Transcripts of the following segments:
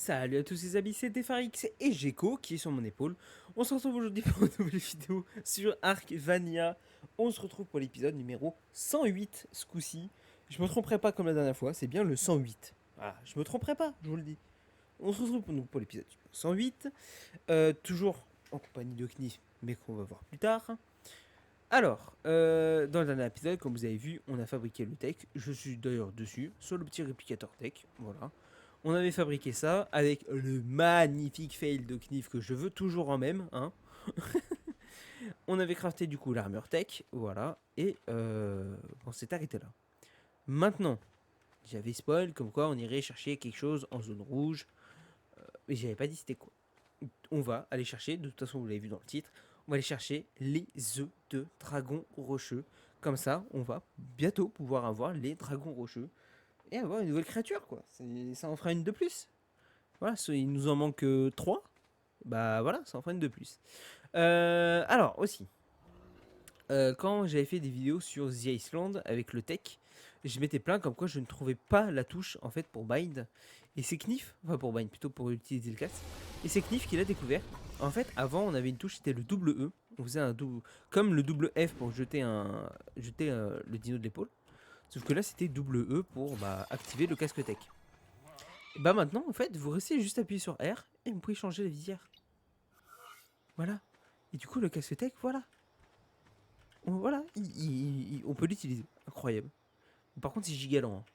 Salut à tous les amis, c'est Defarix et Gecko qui est sur mon épaule. On se retrouve aujourd'hui pour une nouvelle vidéo sur Arcvania. On se retrouve pour l'épisode numéro 108 ce coup-ci. Je me tromperai pas comme la dernière fois, c'est bien le 108. Voilà, je me tromperai pas, je vous le dis. On se retrouve pour l'épisode 108. Toujours en compagnie de Knif, mais qu'on va voir plus tard. Alors, dans le dernier épisode, comme vous avez vu, on a fabriqué le tech. Je suis d'ailleurs dessus, sur le petit réplicateur tech. Voilà. On avait fabriqué ça avec le magnifique fail de Knif que je veux toujours en même. Hein. On avait crafté du coup l'armure tech. Voilà. Et on s'est arrêté là. Maintenant, j'avais spoil comme quoi on irait chercher quelque chose en zone rouge. Mais j'avais pas dit c'était quoi. On va aller chercher, de toute façon vous l'avez vu dans le titre, on va aller chercher les œufs de dragon rocheux. Comme ça, on va bientôt pouvoir avoir les dragons rocheux et avoir une nouvelle créature, quoi. Ça en fera une de plus. Voilà, il nous en manque 3. Bah voilà, ça en fera une de plus. Alors, aussi, quand j'avais fait des vidéos sur The Iceland avec le tech, je m'étais plaint comme quoi je ne trouvais pas la touche en fait pour bind. Et c'est Knif, enfin pour bind, plutôt pour utiliser le cast. Et c'est Knif qui l'a découvert. En fait, avant, on avait une touche, c'était le double E. On faisait un double, comme le double F pour jeter le dino de l'épaule. Sauf que là, c'était double E pour activer le casque tech. Et bah maintenant, en fait, vous restez juste appuyé sur R et vous pouvez changer la visière. Voilà. Et du coup, le casque tech, voilà. Voilà, on peut l'utiliser. Incroyable. Par contre, c'est giga lent. Hein.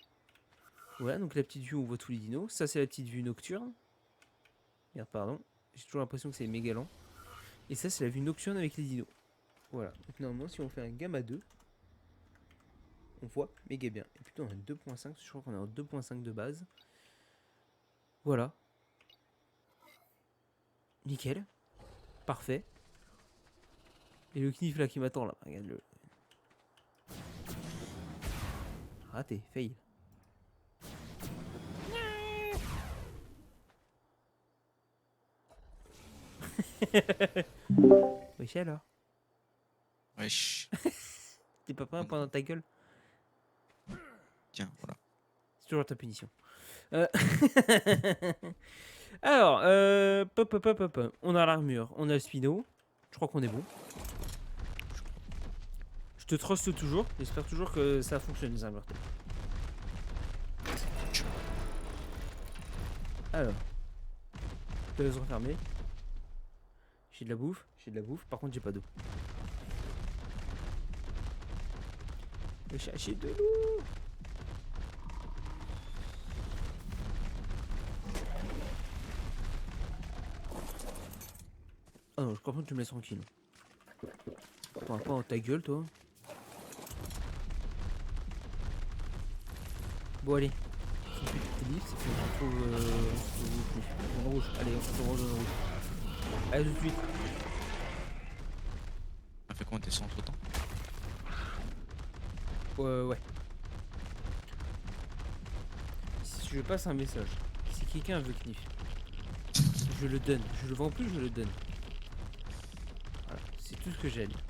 Voilà, donc la petite vue, on voit tous les dinos. Ça, c'est la petite vue nocturne. Merde, pardon. J'ai toujours l'impression que c'est méga lent. Et ça, c'est la vue nocturne avec les dinos. Voilà. Donc, normalement, si on fait un gamma 2, on voit méga bien. Et plutôt, on a 2.5. Je crois qu'on est en 2.5 de base. Voilà. Nickel. Parfait. Et le knif là qui m'attend là. Regarde-le. Raté. Fail. Wesh alors. Wesh. T'es pas prêt pendant ta gueule. Tiens, voilà. C'est toujours ta punition. Alors, on a l'armure, on a le spino. Je crois qu'on est bon. Je te trust toujours. J'espère toujours que ça fonctionne les armures. Alors, je te laisse refermer. J'ai de la bouffe, Par contre, j'ai pas d'eau. Je vais chercher de l'eau. Ah non, je crois pas que tu me laisses tranquille. Prends pas dans ta gueule, toi. Bon, allez. C'est plus de livres, c'est qu'on se retrouve en rouge. Allez, on se retrouve en zone rouge. Allez, tout de suite. On a fait quoi, on descend entre temps? Ouais. Si je passe un message, si quelqu'un veut Knif, je le donne. Je le vends plus, je le donne. Voilà, c'est tout ce que j'ai à dire.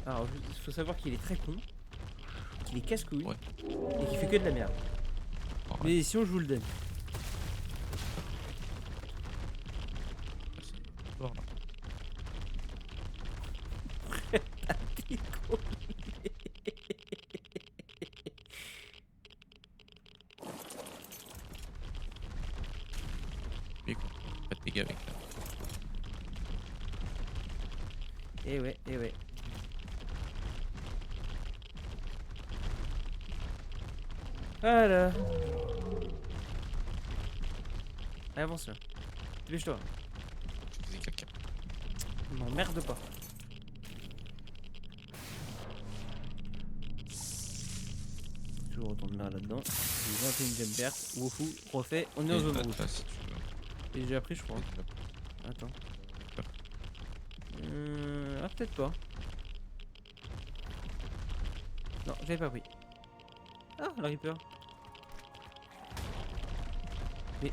Alors, il faut savoir qu'il est très con, qu'il est casse-couille, Ouais. et qu'il fait que de la merde. Ouais. Mais sinon, je vous le donne. C'est fort, là. T'es con. Mais quoi, pas de dégâts avec là. Eh ouais. Voilà. Allez, avance là. Dépêche-toi. Je faisais caca. M'emmerde pas. Toujours autant de merde là-dedans. J'ai 21 jump verte. Wofou, refait. On est en Et zone là, rouge. là, si tu veux. J'ai déjà pris, je crois. Attends. Peut-être pas. Non, j'avais pas pris. Ah, la Reaper. Mais.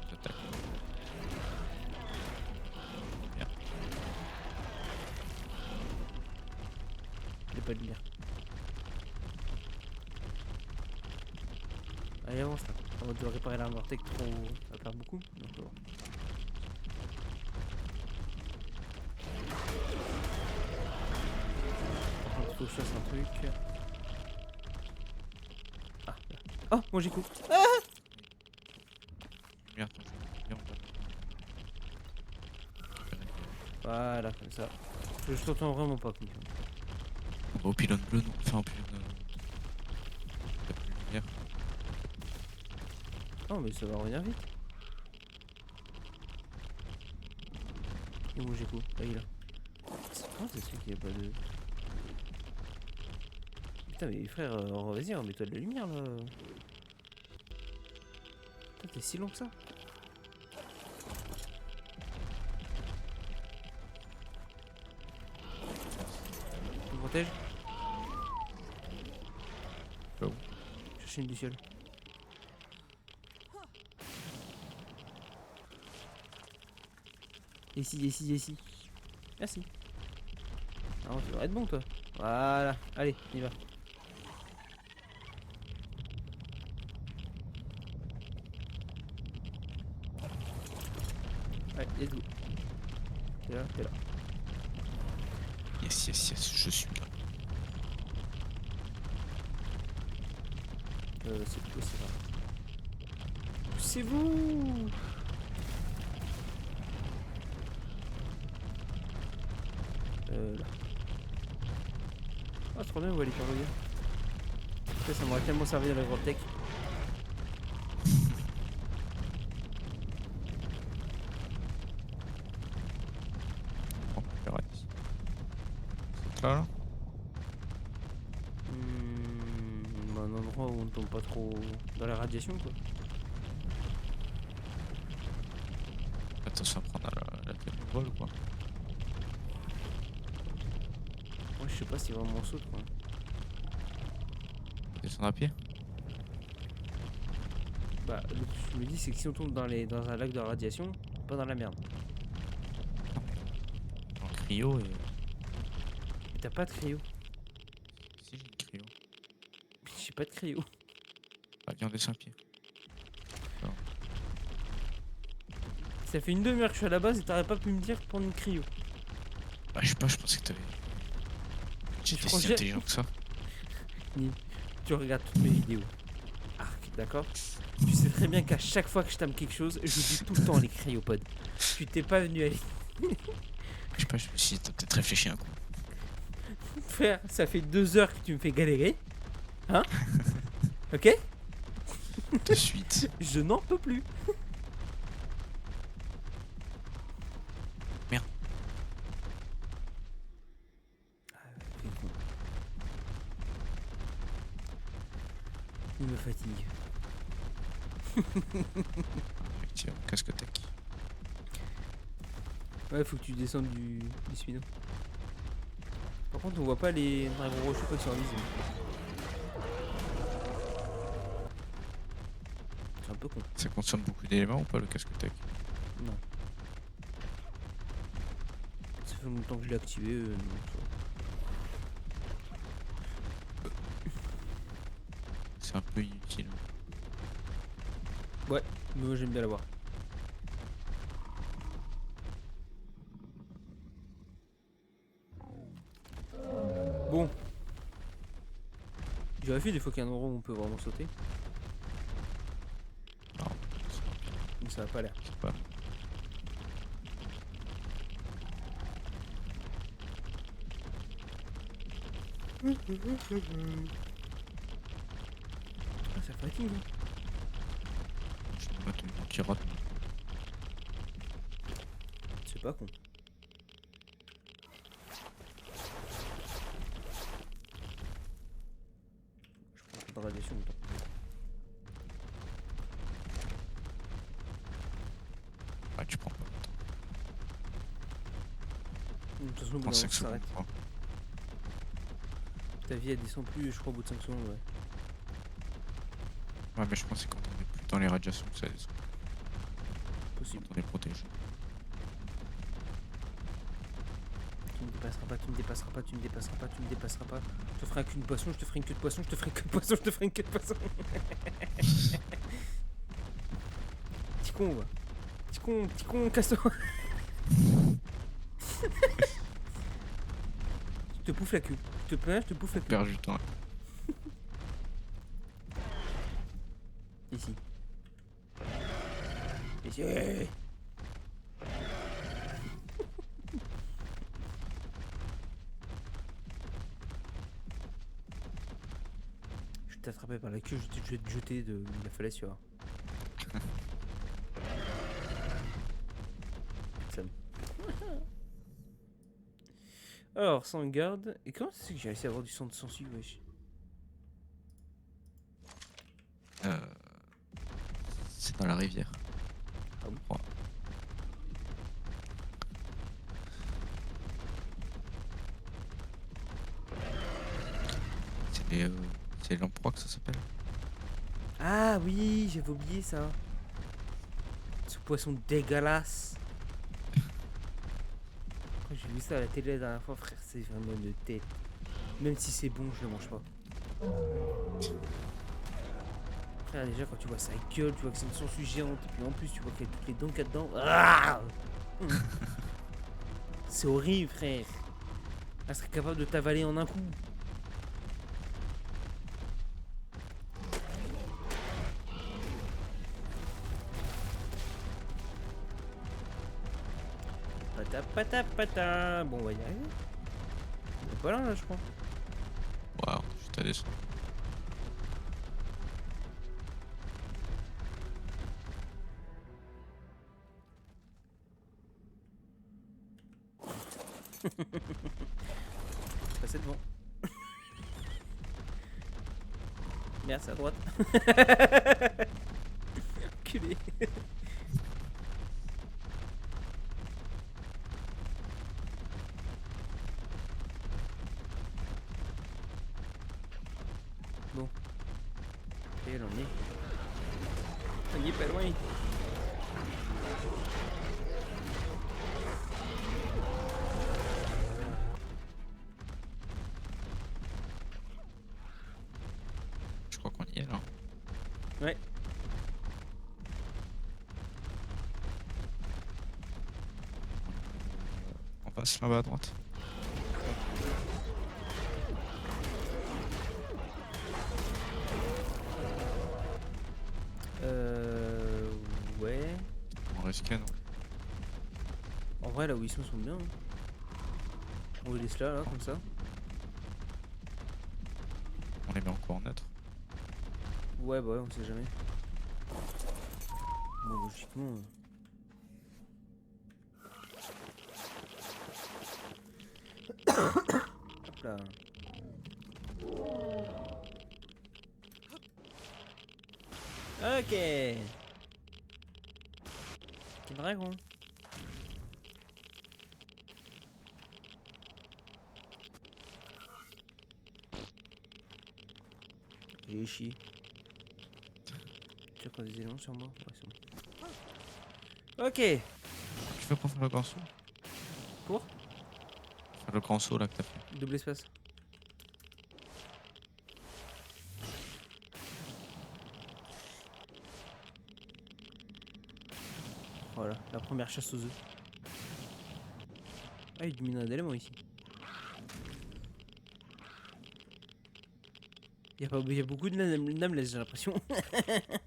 T'attaques. J'ai pas de lumière. Allez, avance là. Avant de réparer l'armor tech trop. Ça va faire beaucoup. Non, c'est bon. Par contre, faut que je fasse un truc. Ah, là. Oh, moi j'ai coup. Ah Merde, attends, je vais bien. voilà, comme ça. Je t'entends vraiment pas, comme ça. On va au pylône bleu, non? Enfin, au pylône. La plus lumière. Oh, mais ça va revenir vite. Et moi j'ai coup. Ah, il est là. C'est sûr qu'il n'y a pas de. Putain, mais frère, vas-y, remets-toi de la lumière là. Putain, t'es si long que ça. Tu me protèges? Là où? Chercher une luciole. Ici. Merci. Ah, tu devrais être bon toi. Voilà. Allez, on y va. Allez, let's go. T'es là. Yes, je suis là. C'est là. C'est vous. Là. Ah, trop bien, on va aller faire revenir. Ça m'aurait tellement servi à la grande tech. Bon, on verra ici. C'est là, là? Un endroit où on ne tombe pas trop dans la radiation, quoi. Attention à prendre la tête au vol ou quoi? Moi, je sais pas si vraiment on saute, quoi. Descendre à pied? Bah, le que je me dis, c'est que si on tombe dans un lac de radiation, pas dans la merde. Dans le cryo et. Mais t'as pas de cryo. Si, j'ai une cryo. J'ai pas de cryo. Bah, viens, on descend à pied. Ça fait une demi-heure que je suis à la base et t'aurais pas pu me dire de prendre une cryo. Bah, je sais pas, je pensais que t'avais. J'étais crois si que intelligent que ça. Tu regardes toutes mes vidéos. Arc, d'accord? Tu sais très bien qu'à chaque fois que je t'aime quelque chose, je dis tout le temps les cryopodes. Tu t'es pas venu aller. Je sais pas, je me suis dit, t'as peut-être réfléchi un coup. Frère, ça fait 2 heures que tu me fais galérer. Hein? Ok? De suite. Je n'en peux plus. Merde. Il me fatigue. Effectivement, casque tech. Ouais, faut que tu descendes du spino. Par contre, on voit pas les dragons rocheux quand ils sont invisibles. C'est un peu con. Ça consomme beaucoup d'éléments ou pas le casque tech? Non. Ça fait longtemps que je l'ai activé. Non, ça va. C'est un peu inutile. Ouais, mais moi j'aime bien l'avoir. Bon. Je vérifie des fois qu'il y a un endroit où on peut vraiment sauter. Non, c'est pas bien. Mais ça a pas l'air. C'est pas. Ah, ça fatigue. Hein. Je peux pas te mentir. C'est pas con. Je prends un peu de radiation longtemps. Ah, tu prends pas. De toute façon, au bout Prends d'un moment, 5 ça secondes. s'arrête. Quoi. Ta vie elle descend plus, je crois, au bout de 5 secondes. Ouais. Ouais, mais je pense que c'est quand on est plus dans les radiations que ça descend. Possible. Quand on est protégé. Tu me dépasseras pas, tu me dépasseras pas, tu me dépasseras pas, tu me dépasseras pas. Je te ferai un cul de poisson, je te ferai une queue de poisson, je te ferai une queue de poisson, je te ferai une queue de poisson. Petit con, va. Petit con, casse-toi. Je te bouffe la queue. Je te plains, je te bouffe la queue. Perds du temps. Ici. Ici. Ouais. Je vais t'attraper par la queue, je vais te jeter de la falaise, tu vois. Ça me- Alors, sans garde. Et comment c'est que j'ai réussi à avoir du sang de sangsue, wesh? C'est dans la rivière. Ah bon? Je crois. C'est l'emperoi que ça s'appelle. Ah oui, j'avais oublié ça. Ce poisson dégueulasse. Quand j'ai vu ça à la télé la dernière fois, frère, c'est vraiment une tête. Même si c'est bon, je le mange pas. Frère, déjà quand tu vois sa gueule, tu vois que c'est une sangsue géante, et puis en plus tu vois qu'il y a toutes les dents qu'il y a dedans. Ah c'est horrible, frère. Elle serait capable de t'avaler en un coup. Pata. Bon, on va y arriver. On est pas là, je crois. Waouh, je suis à descendre. Passer devant. Merde, c'est à droite. Culé. Bon. Et là, on y est pas loin. Je crois qu'on y est là. Ouais. On passe là-bas à droite. Ouais. On risquait, non? En vrai, là où ils sont bien. Hein. On les laisse là, comme ça. On les met encore en neutre. Ouais, bah ouais, on sait jamais. Bon, logiquement. Hop là. Ok. Quel dragon. J'ai chié. Tu as encore des éléments sur moi? Ouais, c'est bon. Ok. Tu veux pas faire le grand saut? Pour Faire le grand saut là que t'as fait. double espace. Voilà, la première chasse aux œufs. Ah, il domine un élément ici. Il y a beaucoup de nameless, j'ai l'impression. Peut-être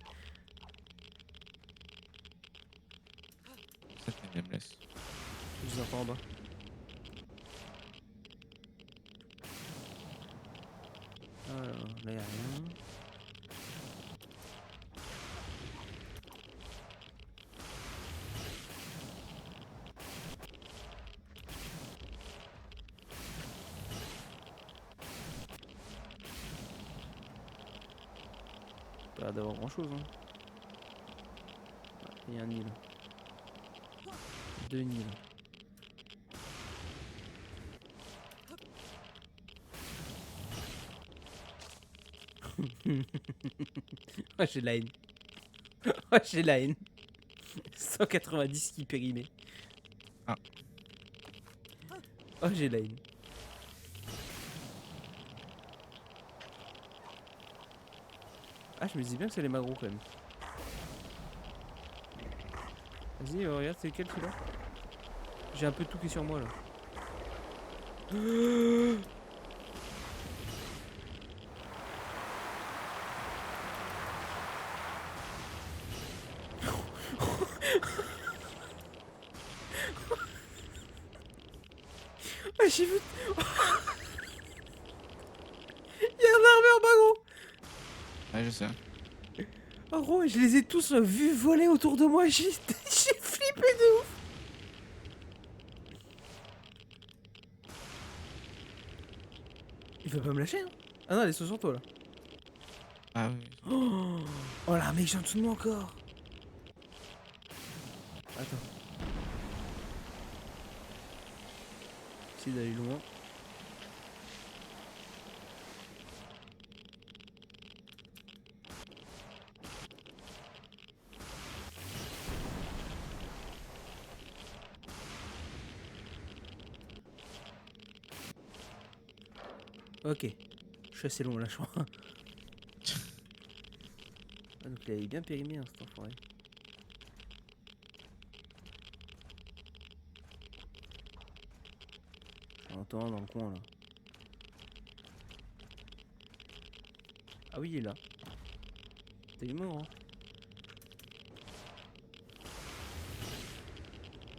une nameless. Je les entends en bas. Alors, là y'a rien. Pas d'avoir grand chose. Hein. Il y a un île. Deux Nils. Oh, j'ai la haine. Oh, j'ai la haine. 190 qui périmé. Ah. Oh, j'ai la haine. Ah, je me disais bien que c'est les magros quand même. Vas-y, regarde, c'est lequel celui-là? J'ai un peu tout qui est sur moi là. Ah, j'ai vu. Y'a un armeur, pas gros. Ouais, je sais. Oh gros, je les ai tous vus voler autour de moi. J'ai flippé de ouf. Il veut pas me lâcher, hein? Ah non, elle est sur toi là. Ah oui. Oh là, mec, j'ai en dessous de moi encore. Attends. J'essaie d'aller loin. Ok. Je suis assez loin là, je crois. Ah, donc il est bien périmé, hein, cet enfoiré. J'entends dans le coin là. Ah oui, il est là. T'es mort, hein?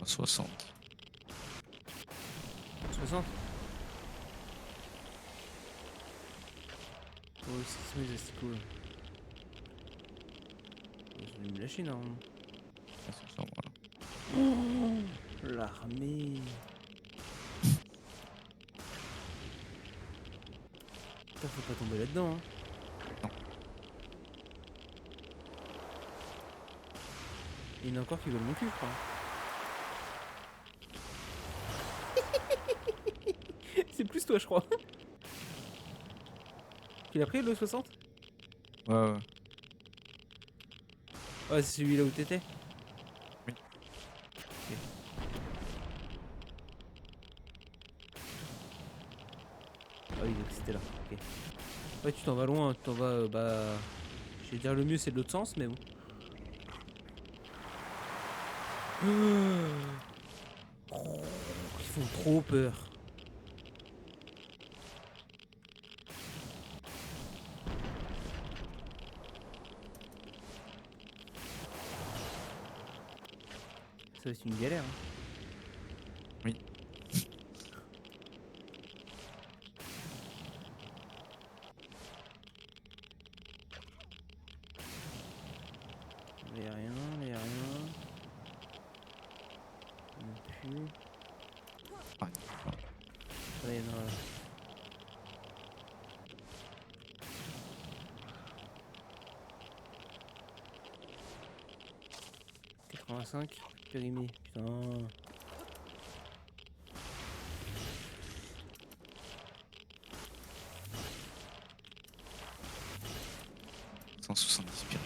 60. 60. Oh, c'est qui sont les asticots là? Ils ont dû me lâcher normalement. Ah, c'est sur moi là. Oh, l'armée. Putain, faut pas tomber là-dedans, hein. Non. Il y en a encore qui veulent mon cul, je crois. C'est plus toi, je crois. Il a pris le 60? Ouais, ouais. Ouais, c'est celui là où t'étais? Oui. Ok. Ah oui, donc c'était là. Ok. Ouais, tu t'en vas loin, tu t'en vas. Bah. Je vais dire le mieux, c'est de l'autre sens, mais bon. Ils font trop peur. Ça va être une galère, hein. Oui. Là y'a rien, là y'a rien. Non plus. Ah, Là y'en a. 85, périmé, putain. 170 pire.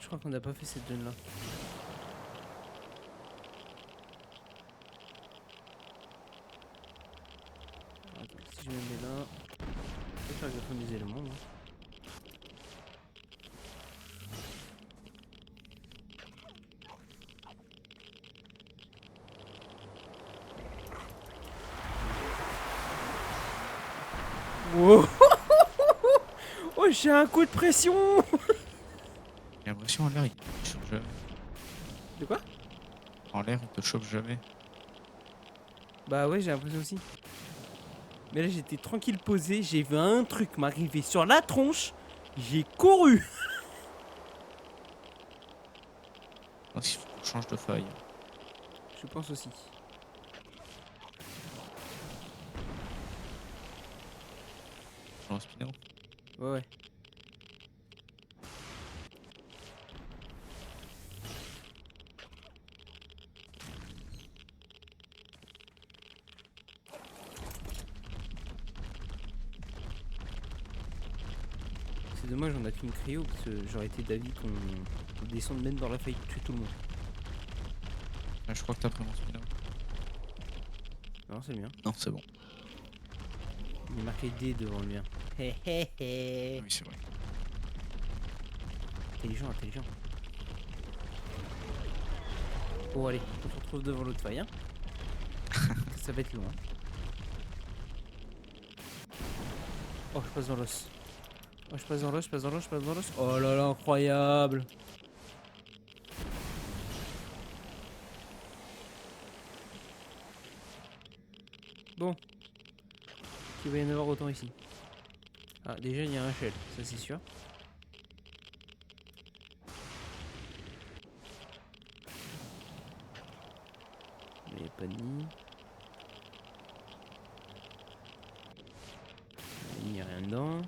Je crois qu'on n'a pas fait cette zone là. Attends, si je me mets là, je vais faire gaffe à mes éléments. Moi. Wow. Oh, j'ai un coup de pression. J'ai l'impression en l'air, il te chope jamais. De quoi? En l'air, il te chope jamais. Bah ouais, j'ai l'impression aussi. Mais là, j'étais tranquille posé, j'ai vu un truc m'arriver sur la tronche, j'ai couru. Je pense qu'il faut qu'on change de faille. Je pense aussi. Genre Spino. Ouais, ouais. C'est dommage, on a qu'une cryo parce que j'aurais été d'avis qu'on descende même dans la faille tuer tout le monde. Ah, je crois que t'as pris mon spin-off. Non, c'est le mien. Non, c'est bon. Il est marqué D devant le mien. Hé hé hé. Oui, c'est vrai. Intelligent, intelligent. Bon, allez, on se retrouve devant l'autre faille. Hein. Ça va être long. Hein. Oh, je passe dans l'os. Oh, je passe dans l'os, je passe dans l'os, je passe dans l'os. Oh là là, incroyable. Bon. Il va y en avoir autant ici. Ah, déjà, il y a un shell, ça c'est sûr. Il n'y a pas de nid. Il n'y a rien dedans.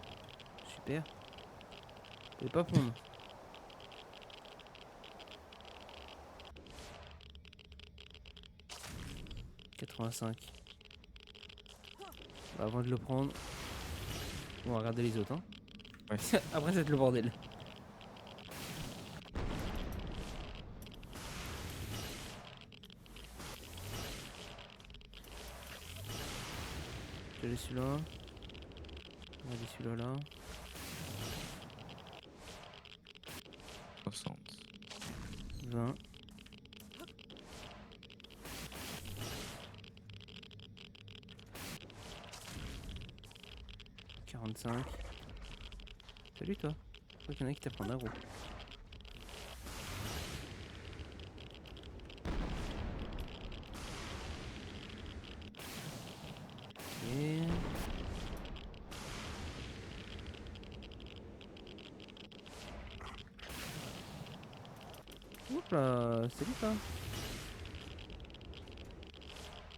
Super. Vous pouvez pas pondre. « 85. Bah, avant de le prendre, on va regarder les autres. Hein. Ouais. Après, ça va être le bordel. Je vais celui-là. On va aller celui-là là. 60. 20. 45. Salut toi. Je crois qu'il y en a qui t'apprennent un gros. Et... Oups là, salut toi.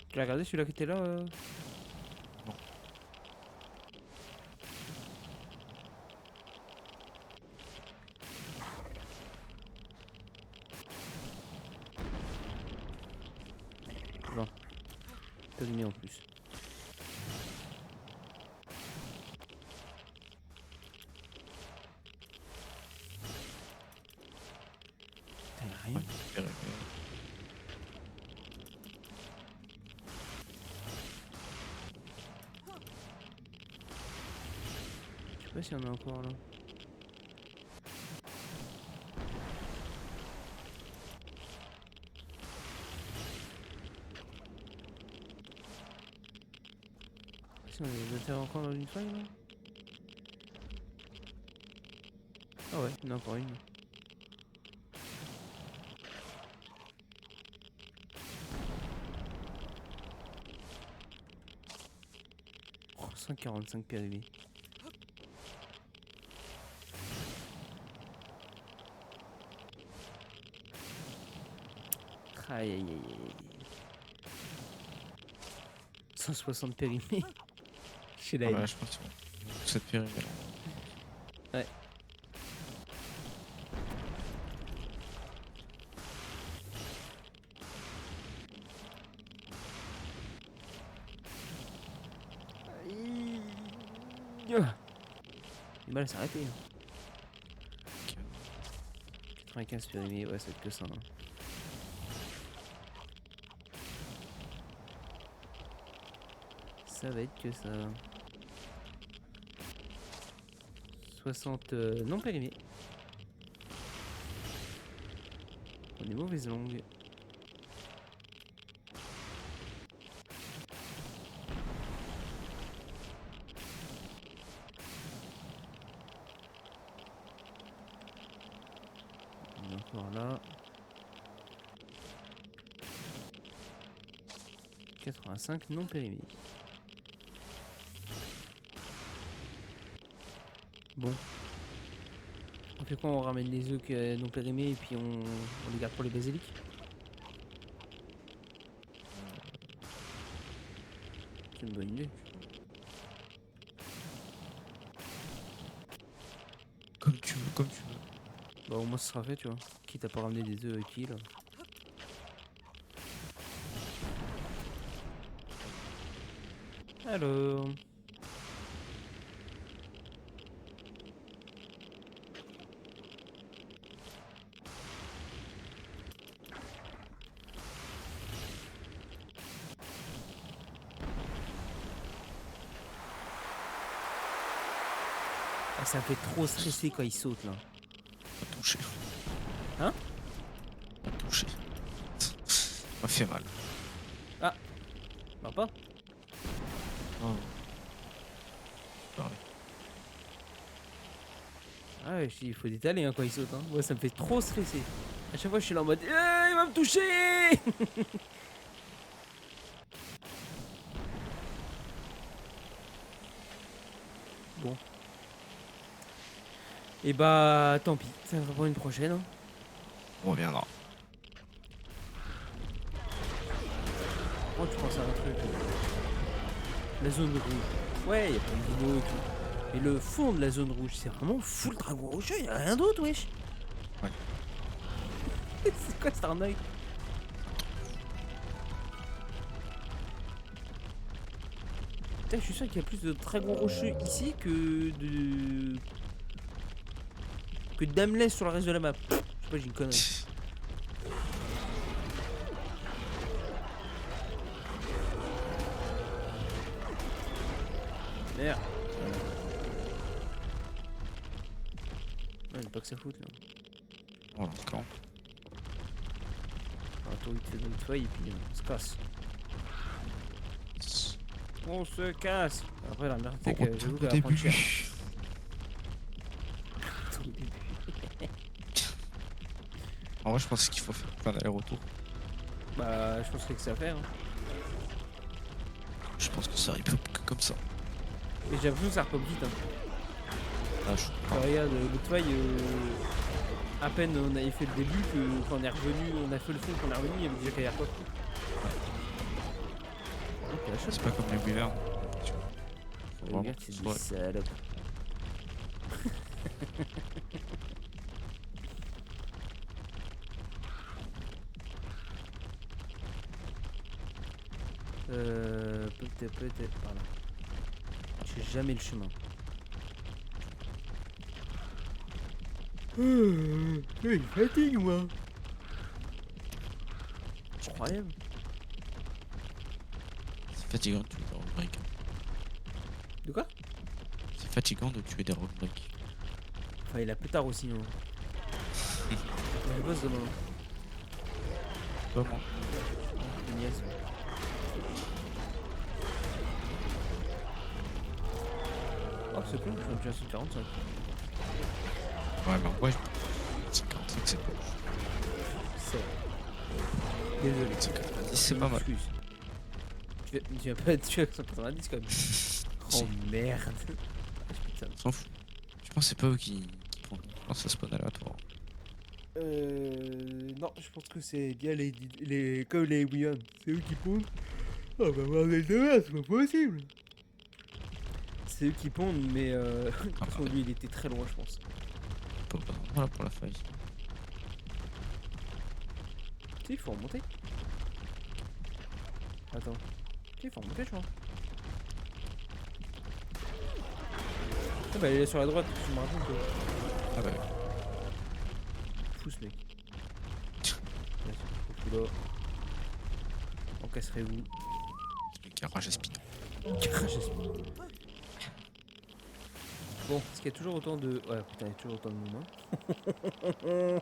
Tu l'as regardé celui-là qui était là Non. Bon. Périmé en plus. Putain, y'a rien. Ouais, périmé. Je sais pas s'il y en a encore là. Si on est encore dans une faille là. Ah ouais, il y en a encore une. Oh, 145 périmés. Aïe aïe aïe aïe. 160 périmés. Chez la Ah haine. bah, je pense que c'est bon. Cette périmée là. Ouais. Il mal à s'arrêter. Hein. 95 périmés, ouais, ça va être que ça. Hein. Ça va être que ça. 60 non périmés. On est mauvaises langues. On est encore là. 85 non périmés. Bon. On fait quoi? On ramène les œufs non périmés et puis on les garde pour les basiliques. C'est une bonne idée. Comme tu veux, comme tu veux. Bah au moins ce sera fait, tu vois. Quitte à pas ramener des œufs qui là. Alors. Ah, ça me fait trop stresser quand il saute là. Pas touché. Hein? Pas touché. Ça m'a fait mal. Non pas. Oh. Pareil. Ah ouais, il faut détaler hein, quand il saute. Hein. Moi ça me fait trop stresser. À chaque fois je suis là en mode il va me toucher. Bon. Et bah tant pis, ça sera pour une prochaine. Hein. On reviendra. Oh, tu penses à un truc. La zone rouge. Ouais, il y a plein de vidéos et tout. Mais le fond de la zone rouge, c'est vraiment full dragon rocheux, y a rien d'autre, wesh. Ouais. C'est quoi cette arnaque? Putain, je suis sûr qu'il y a plus de dragons rocheux ici que d'Amelès sur le reste de la map. Je sais pas, j'ai une connerie. Merde. Ouais, pas que ça fout là. Voilà, quand. Un tour vite fait dans le toit et puis on se casse. On se casse. Après la merde c'est que j'avoue qu'elle va prendre cher. Tout au début. En vrai, je pense qu'il faut faire plein d'allers-retours. Bah je pense que c'est ça à faire. Hein. Je pense que ça arrive que comme ça. Mais j'ai l'impression que ça repop vite. Hein. Ah, je... Enfin, regarde le toit, à peine on avait fait le début que quand on est revenu, on a fait le fond, quand on est revenu, il y avait déjà qu'à y repop. Ok, C'est pas comme les Wyverns. Faut les vraiment gars, que c'est ce des soit- salopes. Peut-être par là. Je sais jamais le chemin. Il fatigue moi. Incroyable. C'est fatigant de tuer des roguelikes. De quoi? C'est fatigant de tuer des roguelikes. Enfin, il a plus tard aussi. Hein. Je bosse demain. Pas moi. Niaise. Oh, c'est cool, je suis déjà sur 45. Ouais, mais en vrai, c'est 45, c'est pas ouf. C'est. Désolé. C'est 90, c'est pas mal. Excuse. Tu vas pas être tué avec 190 quand même. Oh merde. Ah, putain. On s'en fout. Je pense que c'est pas eux qui prennent. Je pense que ça spawn aléatoire. Non, je pense que c'est bien comme les Williams. C'est eux qui pondent. Oh bah bordel de merde, c'est pas possible. C'est eux qui pondent, mais de toute façon, lui il était très loin, je pense. Voilà pour la faille. Si, il faut remonter. Attends. Si, il faut remonter, je crois. Ah bah, il est sur la droite, tu me racontes. Ah bah Fou ce mec. Là. On casserait vous. celui qui a rage à speed. Bon, est-ce qu'il y a toujours autant de. Ouais, putain, il y a toujours autant de monde. Hein.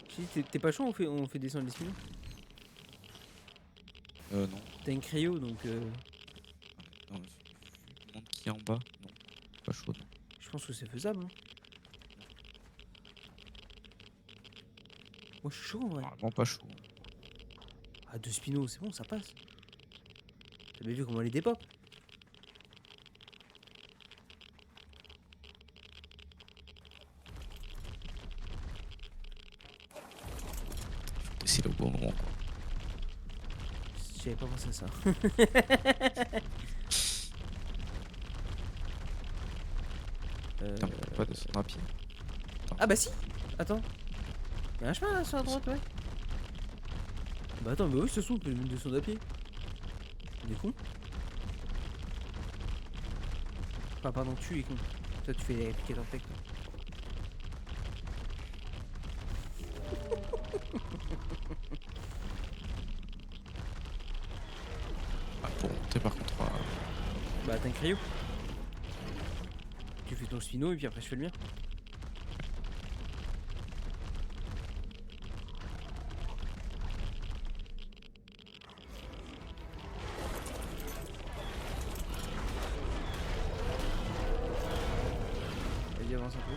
Si t'es pas chaud, on fait descendre les spinons. Non. T'as une cryo donc. Non, le monde qui est en bas, non. Pas chaud, non. Je pense que c'est faisable. Hein. Moi je suis chaud en vrai. Vraiment pas chaud. Ah, 2 spinos, c'est bon, ça passe. T'as bien vu comment elle est dépop. C'est le bon moment. J'avais pas pensé à ça. Putain, mais on peut pas descendre à pied. Ah bah si. Attends. Y'a un chemin là sur la droite, ouais. Bah attends, mais oui, ce sont, on peut même descendre à pied. Il est con. Enfin, pardon, tu es con. Toi, tu fais les piquettes en tech. Ah, pour monter par contre. Bah, t'as un cryo. fais ton spino et puis après je fais le mien. Vas-y, avance un peu.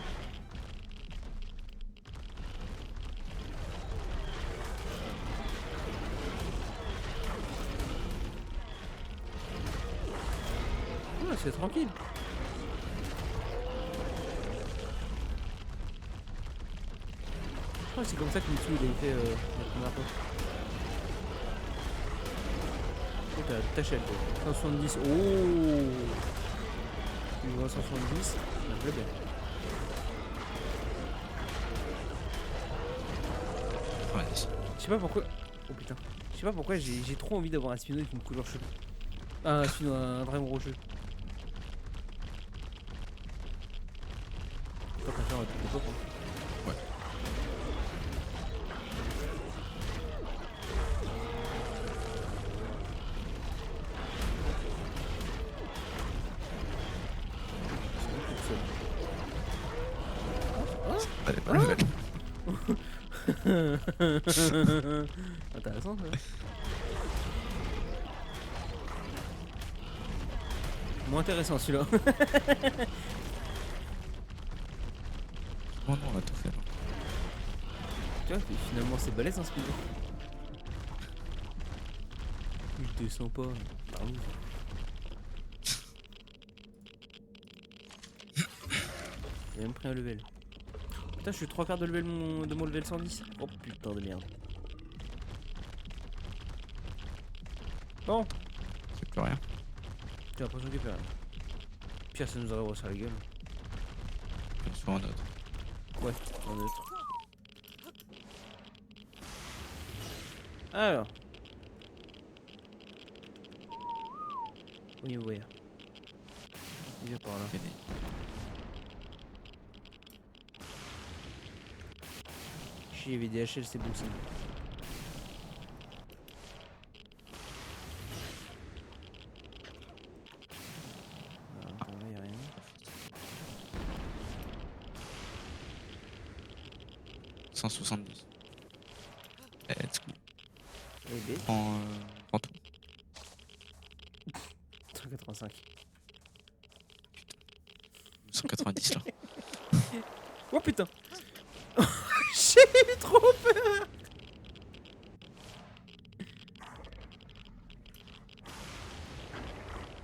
Ah, c'est tranquille. Je crois que c'est comme ça que Mitsu il a fait la première fois. Oh, t'as ta chaîne toi. 170. Oh, tu vois 170, ça me plaît bien. Ouais, Je sais pas pourquoi. Oh putain. Je sais pas pourquoi j'ai trop envie d'avoir un spino avec une couleur chelou. Ah, un spino, un dragon rocheux. Tant qu'à faire un truc de pop, hein. Ouais. Allez, pas level. Intéressant ça. Moins intéressant celui-là. Oh non, on a tout fait là. Tu vois, finalement c'est balèze un spino. Je descends pas. Pardon. J'ai même pris un level. Putain, je suis 3/4 de level de mon level 110. Oh putain de merde. Bon, C'est plus rien. j'ai l'impression qu'il y a plus rien. Pire, ça nous aurait reçu la gueule. Comme sur un autre. Ouais, en neutre. Alors. Oui, ouais. Il vient par là. Fini. Chez VDHL, c'est bon signe. Alors, par là, y'a rien. « 170. Let's go. Et B, Prends tout. 185. 190 là. Oh putain. J'ai eu trop peur.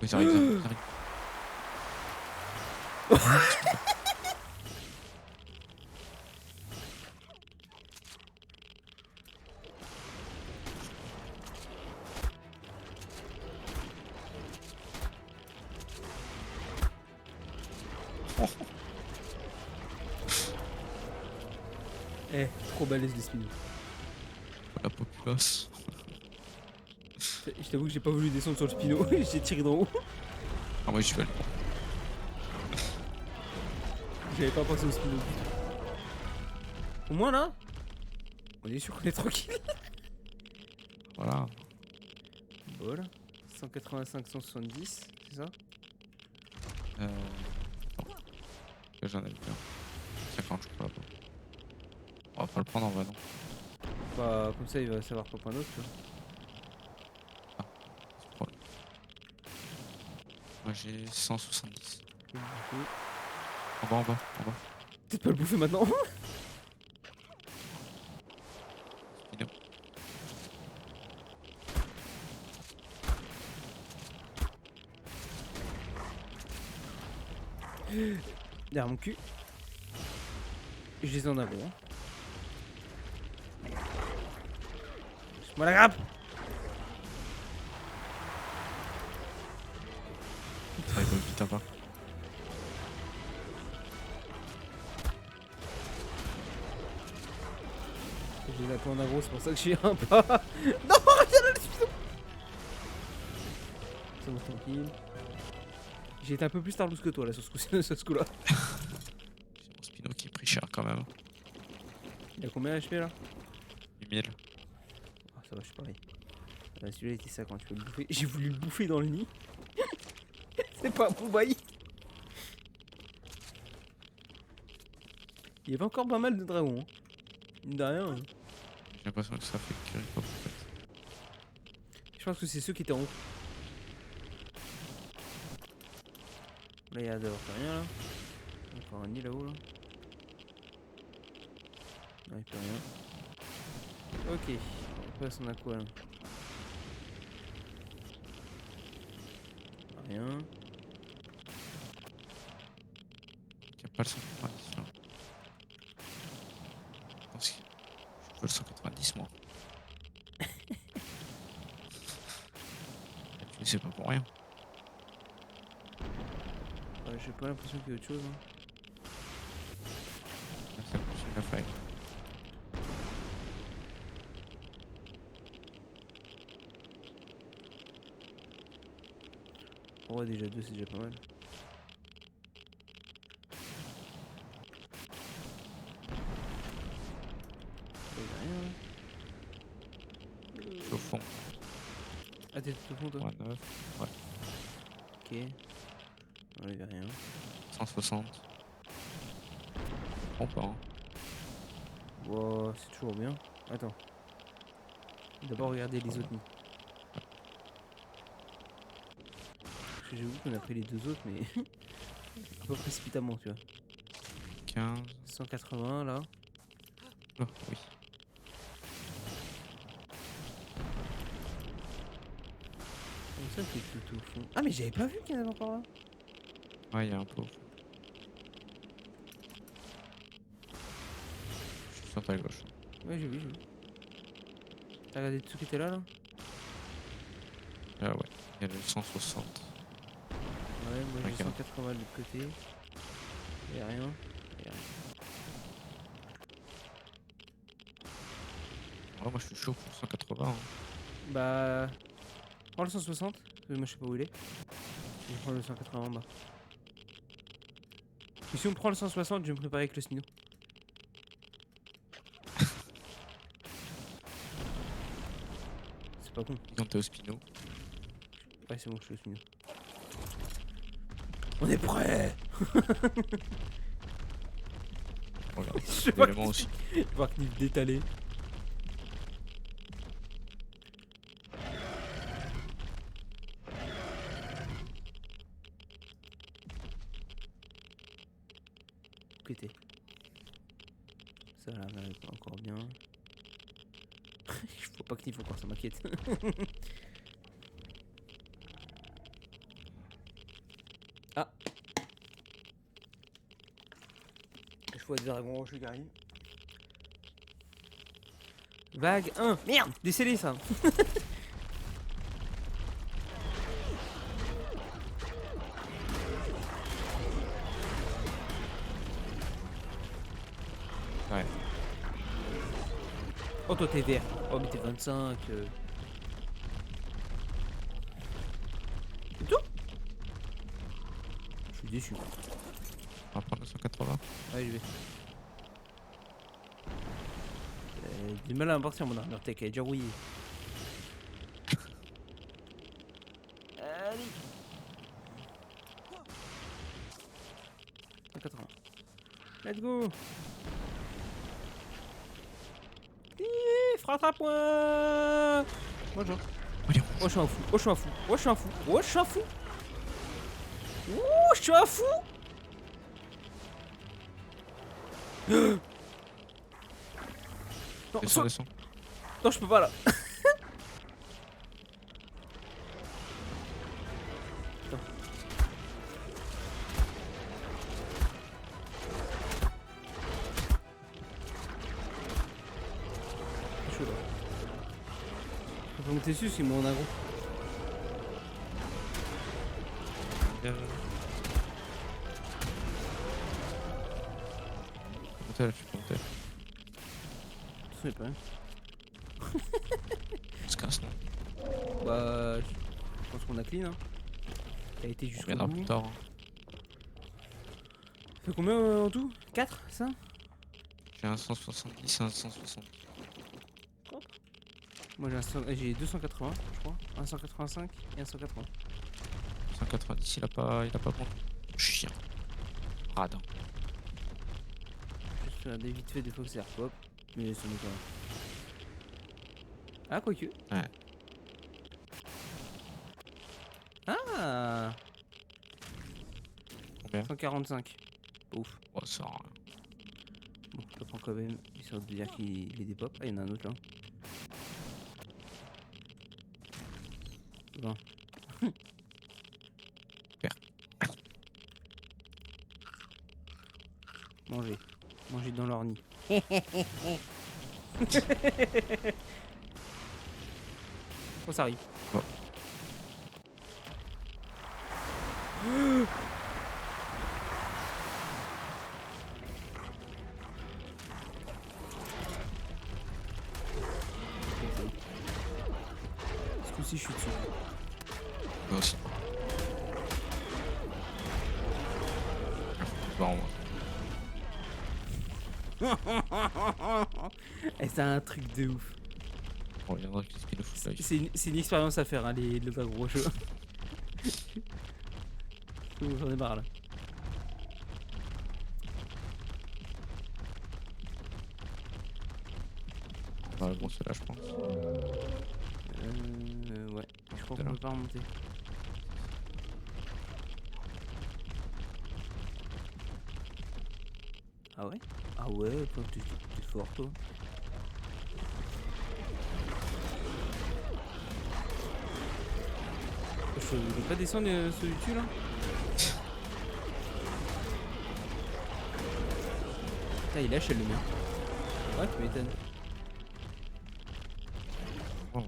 Oui, j'arrive, j'arrive. Eh, trop balèze les spins. La populace. Je t'avoue que j'ai pas voulu descendre sur le spino, j'ai tiré d'en haut. Ah, moi je vais aller. J'avais pas pensé au spino. Au moins là, on est sûr qu'on est tranquille. Voilà. Voilà. 185, 170, c'est ça? Attends. Là j'en ai plein. 50 je crois là-bas. On va pas le prendre en vrai non. Bah, comme ça il va savoir pas point d'autre, tu vois. C'est pour le- Moi j'ai 170. Ok, ok. En bas, en bas, en bas. Peut-être pas le bouffer maintenant. Spino. Derrière mon cul. Je les en avais. Hein. Moi la grappe. Ça va vite à part. J'ai la peau en agro, c'est pour ça que je suis un pas. Non, regarde le spino. C'est bon, tranquille. J'ai été un peu plus tarlouse que toi là sur ce coup-là. J'ai mon Spino qui est pris cher quand même. Il a combien HP là? 8000. Ah, ça va, je suis pareil. Celui-là était ça quand tu peux le bouffer. J'ai voulu le bouffer dans le nid. C'est pas un bon bail. Il y avait encore pas mal de dragons. Hein. Mine de rien. J'ai l'impression que ça fait cuire pop en fait. Je pense que c'est ceux qui étaient en haut. Là, il y a d'abord plus rien là. Encore un nid là-haut là. Non, il peut rien. Ok. On passe, on a quoi là? Rien. Il n'y a pas le 190 là. Je pense que je veux le 190 moi. Tu sais pas pour rien. Ouais, j'ai pas l'impression qu'il y a autre chose. Hein. Là, ça continue la faille. Ouais, déjà deux, c'est déjà pas mal. Il y a rien. Je suis au fond. Ah, t'es tout au fond toi? 109. Ouais. Ok. Ouais, il y a rien. 160. Je comprends pas. Hein. Wow, c'est toujours bien. Attends. D'abord, regarder les autres nids. Parce que j'avoue qu'on a pris les deux autres, mais un peu précipitamment, tu vois. 15. 180 là. Oh, oui. Comme ça, t'es tout au fond. Ah, mais j'avais pas vu qu'il y en avait encore là. Ouais, il y a un peu au fond. Je suis sur ta gauche. Ouais, j'ai vu, j'ai vu. T'as regardé tout ce qui était là, là? Ah ouais, il y a le 160. Ouais, moi j'ai Ok. 180 de l'autre côté. Y'a rien. Y'a rien. Ouais, moi je suis chaud pour 180. Hein. Bah. Prends le 160. Parce que moi je sais pas où il est. Je vais prendre le 180 en bas. Et si on prend le 160, je vais me préparer avec le Snino. C'est pas con. Quand t'es au spino. Ouais, c'est bon, je suis le Snino. On est prêt. Regarde. Je vois L'élément aussi. Je vois Knif détalé. Écoutez. Ça là, va pas encore bien. Je vois pas Knif encore, ça m'inquiète. Ah. Je vois des dragons rocheux qui arrivent. Vague 1. Merde, décellé ça. Ouais. Oh, toi t'es vert. Oh, mais t'es 25. C'est tout? Je suis déçu. On va prendre le 180. Ouais, je vais. Du mal à partir mon armure tech, elle est déjà rouillée. Allez. 180. Let's go. Frappe à point. Bonjour. Allez, Oh, je suis un fou. Oh, je suis un fou. Oh, je suis un fou. Oh, je suis un fou. Oh, je suis un fou. Non, descends, saute. descends. Non, je peux pas là. Attends. C'est chaud là. Je peux monter dessus, c'est mon agro. Monter là, je suis monté. C'est pas. On se casse, non? Bah, je pense qu'on a clean. Hein. T'as été On jusqu'au reviendra bout. plus tard. Hein. Ça fait combien en tout? 4, ça? J'ai un 170 et un 160. Moi j'ai 280, je crois. Un 185 et un 180. 190, il a pas bon. Chien. Radin. Juste regardais vite fait des fois que c'est pop. Mais ça m'étonne. Ah, quoique. Ouais. Ah, Combien? 145. Ouf. Oh, ça sert à rien. Bon, je le prends quand même, histoire de dire qu'il est des pop. Ah, il y en a un autre là. 20. Super. Manger. Manger dans leur nid. Oh, ça arrive. Bon. Ce coup-ci, je suis dessus. Moi aussi. Bon, Et c'est un truc de ouf. on reviendra qu'est-ce qu'il nous fout là. C'est une expérience à faire, hein, le dragon rocheux. J'en ai marre là. On va le gros là, je pense. Ouais, je crois Tout à qu'on l'heure. peut pas remonter. Ah ouais? Ah ouais, toi, t'es fort toi. Je vais pas descendre celui dessus là? Putain, il lâche le mien. Ouais, tu m'étonnes. Oh.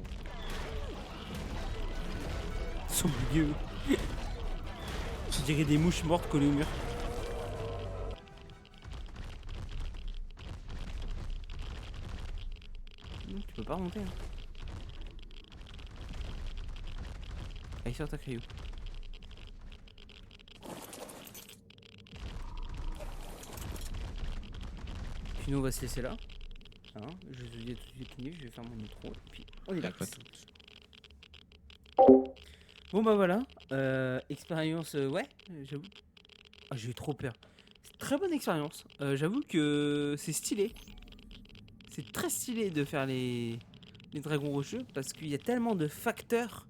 Ils sont vieux. Je dirais des mouches mortes collées au mur. Non, tu peux pas remonter. Hein. Allez, sur ta caillou. Puis nous, on va se laisser là. Hein, je vous dis à tout de suite, je vais faire mon micro. Et puis, on est là. Pas tout. Bon, bah voilà. Expérience, ouais, j'avoue. Ah, j'ai eu trop peur. C'est très bonne expérience. J'avoue que c'est stylé. C'est très stylé de faire les dragons rocheux parce qu'il y a tellement de facteurs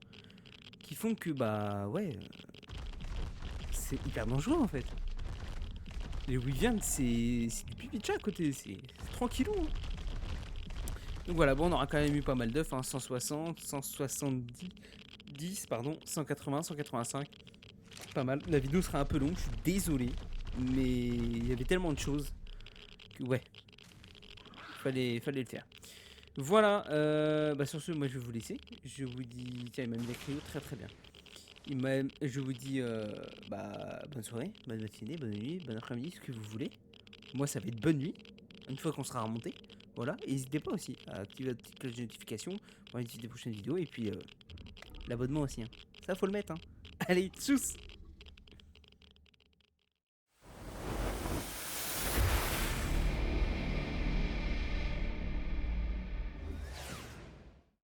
qui font que, bah ouais, c'est hyper dangereux en fait. Les Wyverns, c'est du pipi de chat à côté, c'est tranquillou. Hein. Donc voilà, bon, on aura quand même eu pas mal d'œufs, hein, 160, 170, 10, pardon, 180, 185. Pas mal. La vidéo sera un peu longue, je suis désolé, mais il y avait tellement de choses que ouais, fallait le faire. Voilà, bah sur ce, moi je vais vous laisser. Je vous dis, tiens, il m'a mis la cryo, très très bien. Je vous dis, bah, bonne soirée, bonne matinée, bonne nuit, bon après-midi, ce que vous voulez. Moi, ça va être bonne nuit, une fois qu'on sera remonté. Voilà, et n'hésitez pas aussi à activer la petite cloche de notification pour les prochaines vidéos, et puis l'abonnement aussi. Hein. Ça, faut le mettre. Hein. Allez, tchuss!